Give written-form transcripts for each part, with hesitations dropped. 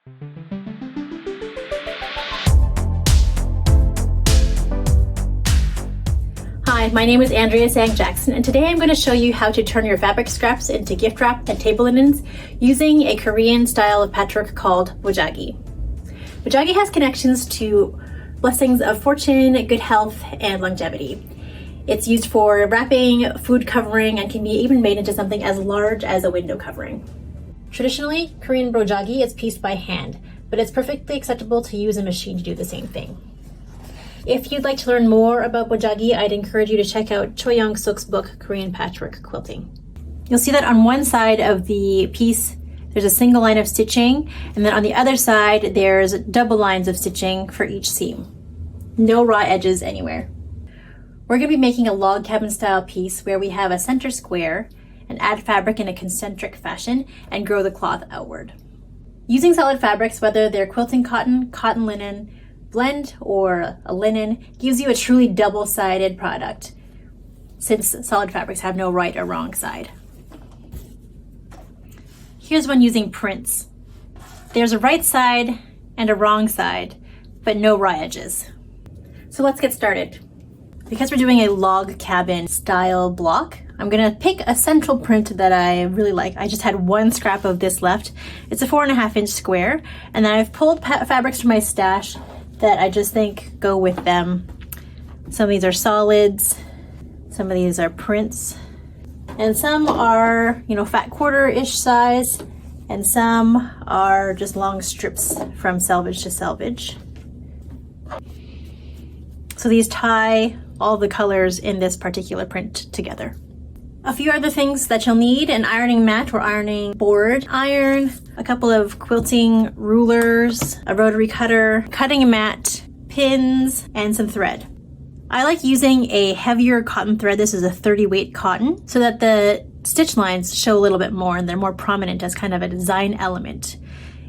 Hi, my name is Andrea Tsang and today I'm going to show you how to turn your fabric scraps into gift wrap and table linens using a Korean style of patchwork called bojagi. Bojagi has connections to blessings of fortune, good health, and longevity. It's used for wrapping, food covering, and can be even made into something as large as a window covering. Traditionally, Korean bojagi is pieced by hand, but it's perfectly acceptable to use a machine to do the same thing. If you'd like to learn more about bojagi, I'd encourage you to check out Choi Young-suk's book, Korean Patchwork Quilting. You'll see that on one side of the piece, there's a single line of stitching, and then on the other side, there's double lines of stitching for each seam. No raw edges anywhere. We're going to be making a log cabin style piece where we have a center square and add fabric in a concentric fashion and grow the cloth outward. Using solid fabrics, whether they're quilting cotton, cotton linen, blend, or a linen, gives you a truly double-sided product, since solid fabrics have no right or wrong side. Here's one using prints. There's a right side and a wrong side, but no raw edges. So let's get started. Because we're doing a log cabin style block, I'm gonna pick a central print that I really like. I just had one scrap of this left. It's a 4.5-inch square, and then I've pulled fabrics from my stash that I just think go with them. Some of these are solids, some of these are prints, and some are, fat quarter-ish size, and some are just long strips from selvage to selvage. So these tie all the colors in this particular print together. A few other things that you'll need: an ironing mat or ironing board, iron, a couple of quilting rulers, a rotary cutter, cutting mat, pins, and some thread. I like using a heavier cotton thread. This is a 30 weight cotton, so that the stitch lines show a little bit more and they're more prominent as kind of a design element.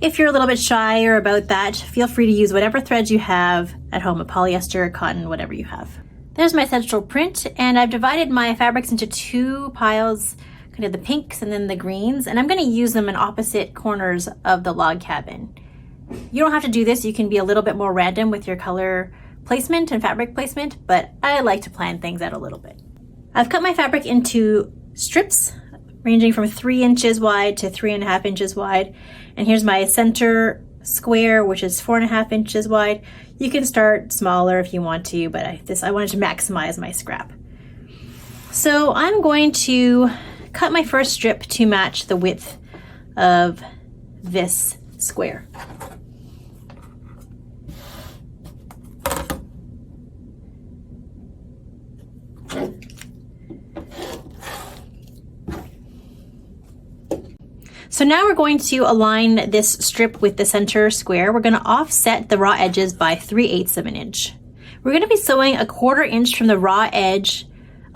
If you're a little bit shy about that, feel free to use whatever threads you have at home, a polyester, cotton, whatever you have. There's my central print, and I've divided my fabrics into two piles, kind of the pinks and then the greens, and I'm going to use them in opposite corners of the log cabin. You don't have to do this. You can be a little bit more random with your color placement and fabric placement, but I like to plan things out a little bit. I've cut my fabric into strips ranging from 3 inches wide to 3.5 inches wide, and here's my center square, which is 4.5 inches wide. You can start smaller if you want to, but I wanted to maximize my scrap. So I'm going to cut my first strip to match the width of this square. So now we're going to align this strip with the center square. We're going to offset the raw edges by 3/8 of an inch. We're going to be sewing a 1/4 inch from the raw edge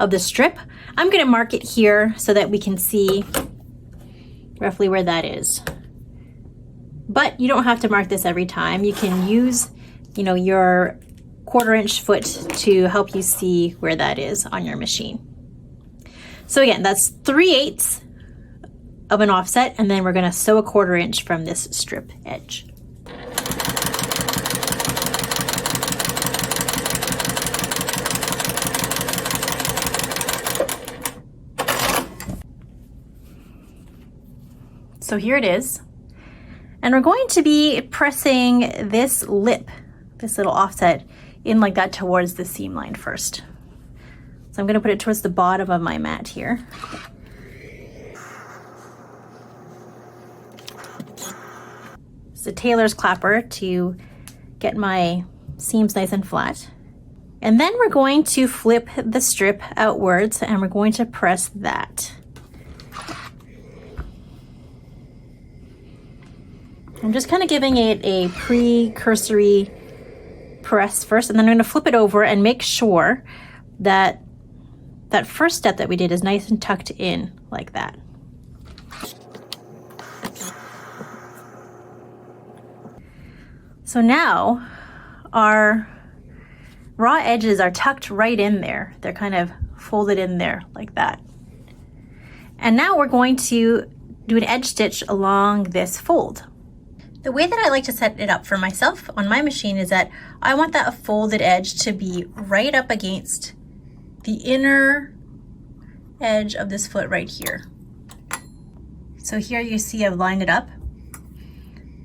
of the strip. I'm going to mark it here so that we can see roughly where that is. But you don't have to mark this every time. You can use, your 1/4 inch foot to help you see where that is on your machine. So again, that's 3/8 of an offset, and then we're going to sew a 1/4 inch from this strip edge. So here it is, and we're going to be pressing this lip, this little offset, in like that towards the seam line first. So I'm going to put it towards the bottom of my mat here. It's a tailor's clapper to get my seams nice and flat. And then we're going to flip the strip outwards and we're going to press that. I'm just kind of giving it a precursory press first, and then I'm going to flip it over and make sure that that first step that we did is nice and tucked in like that. So now our raw edges are tucked right in there. They're kind of folded in there like that. And now we're going to do an edge stitch along this fold. The way that I like to set it up for myself on my machine is that I want that folded edge to be right up against the inner edge of this foot right here. So here you see I've lined it up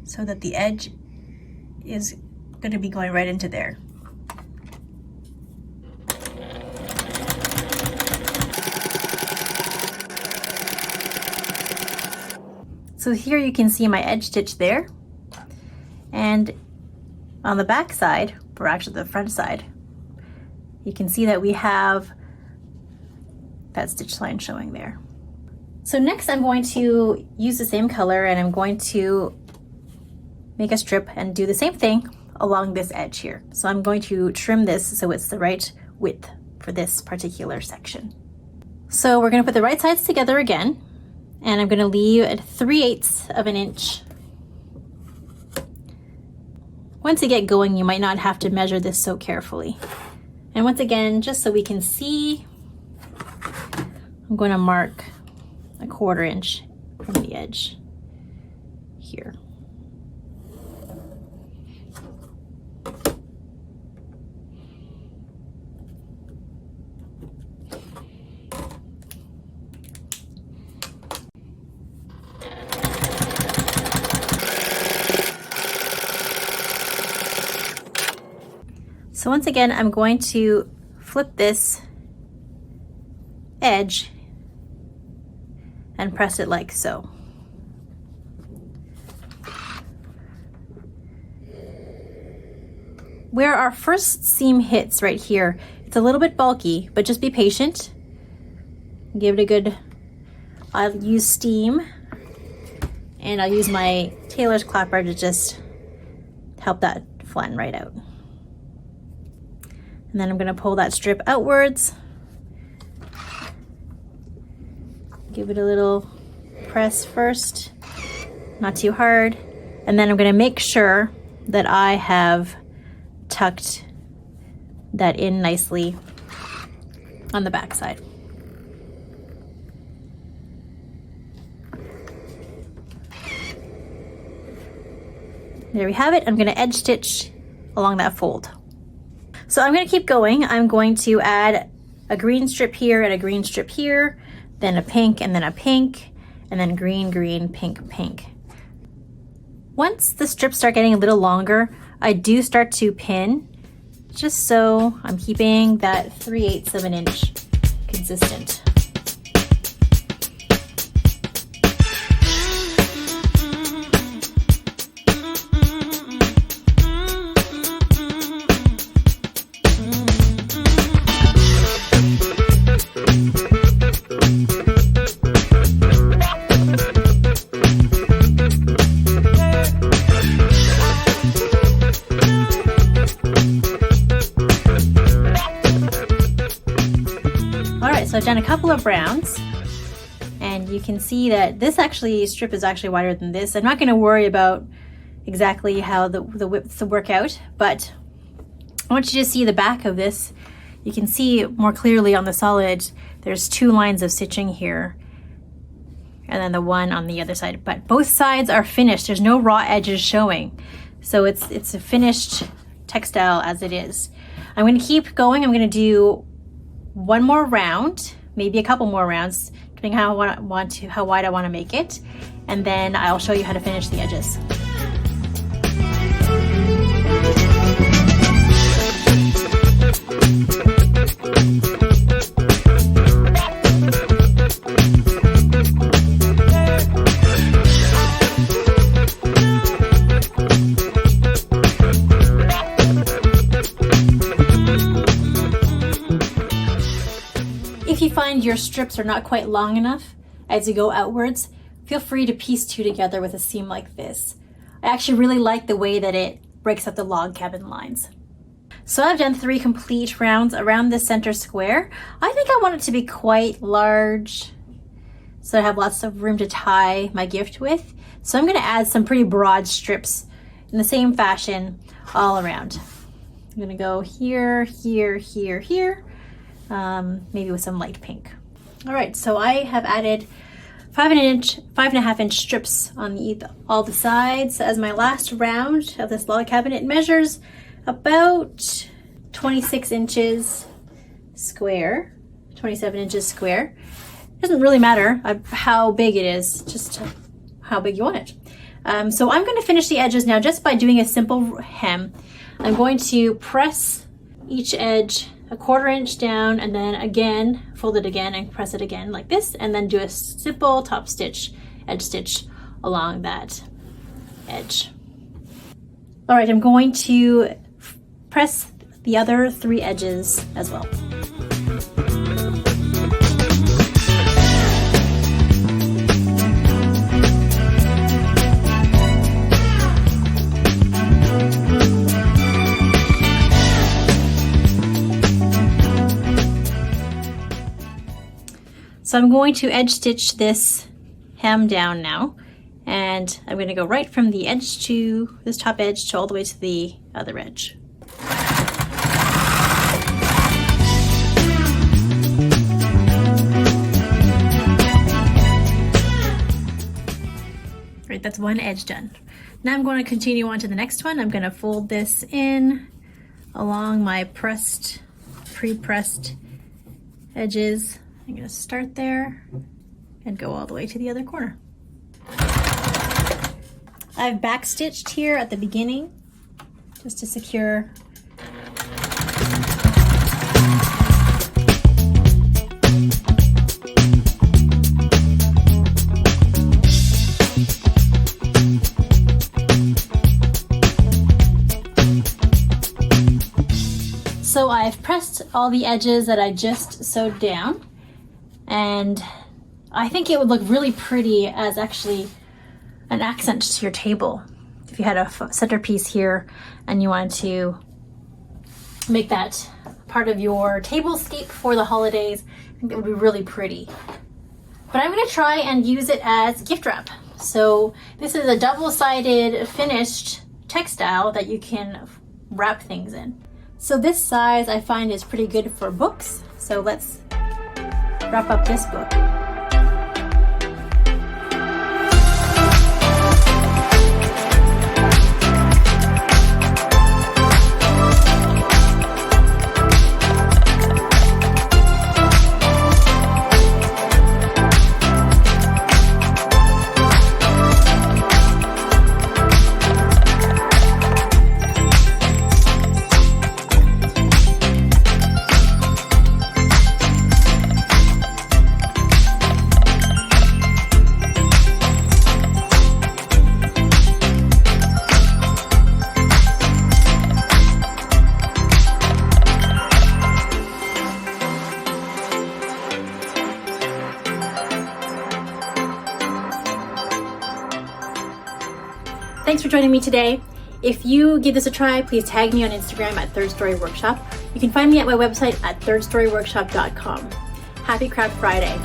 so that the edge is going to be going right into there. So here you can see my edge stitch there. And on the back side, or actually the front side, you can see that we have that stitch line showing there. So next I'm going to use the same color and I'm going to make a strip and do the same thing along this edge here. So I'm going to trim this so it's the right width for this particular section. So we're going to put the right sides together again, and I'm going to leave at 3/8 of an inch. Once you get going, you might not have to measure this so carefully. And once again, just so we can see, I'm going to mark a 1/4 inch from the edge here. So once again, I'm going to flip this edge and press it like so. Where our first seam hits right here, it's a little bit bulky, but just be patient. Give it a good, I'll use steam and I'll use my tailor's clapper to just help that flatten right out. And then I'm going to pull that strip outwards. Give it a little press first, not too hard. And then I'm going to make sure that I have tucked that in nicely on the back side. There we have it. I'm going to edge stitch along that fold. So I'm going to keep going. I'm going to add a green strip here and a green strip here, then a pink and then a pink, and then green, green, pink, pink. Once the strips start getting a little longer, I do start to pin, just so I'm keeping that 3/8 of an inch consistent. So I've done a couple of rounds, and you can see that this strip is actually wider than this. I'm not going to worry about exactly how the widths work out, but I want you to see the back of this. You can see more clearly on the solid, there's 2 lines of stitching here, and then the one on the other side. But both sides are finished. There's no raw edges showing. So it's a finished textile as it is. I'm going to keep going. I'm going to do one more round, maybe a couple more rounds, depending how wide I want to make it, and then I'll show you how to finish the edges. If you find your strips are not quite long enough as you go outwards, feel free to piece 2 together with a seam like this. I actually really like the way that it breaks up the log cabin lines. So I've done 3 complete rounds around the center square. I think I want it to be quite large, so I have lots of room to tie my gift with. So I'm going to add some pretty broad strips in the same fashion all around. I'm going to go here, here, here, here. Maybe with some light pink. All right, so I have added 5.5 inch strips on all the sides. As my last round of this log cabinet, it measures about 26 inches square, 27 inches square. It doesn't really matter how big it is, just how big you want it. So I'm going to finish the edges now just by doing a simple hem. I'm going to press each edge a 1/4 inch down and then again, fold it again and press it again like this, and then do a simple top stitch, edge stitch along that edge. All right, I'm going to press the other 3 edges as well. So I'm going to edge stitch this hem down now, and I'm going to go right from the edge to this top edge to all the way to the other edge. Right, that's one edge done. Now I'm going to continue on to the next one. I'm going to fold this in along my pre-pressed edges. I'm going to start there and go all the way to the other corner. I've backstitched here at the beginning just to secure . So I've pressed all the edges that I just sewed down. And I think it would look really pretty as actually an accent to your table. If you had a centerpiece here and you wanted to make that part of your tablescape for the holidays, I think it would be really pretty. But I'm going to try and use it as gift wrap. So this is a double-sided finished textile that you can wrap things in. So this size I find is pretty good for books. So let's wrap up this book. Thanks for joining me today. If you give this a try, please tag me on Instagram at Third Story Workshop. You can find me at my website at thirdstoryworkshop.com. Happy Craft Friday.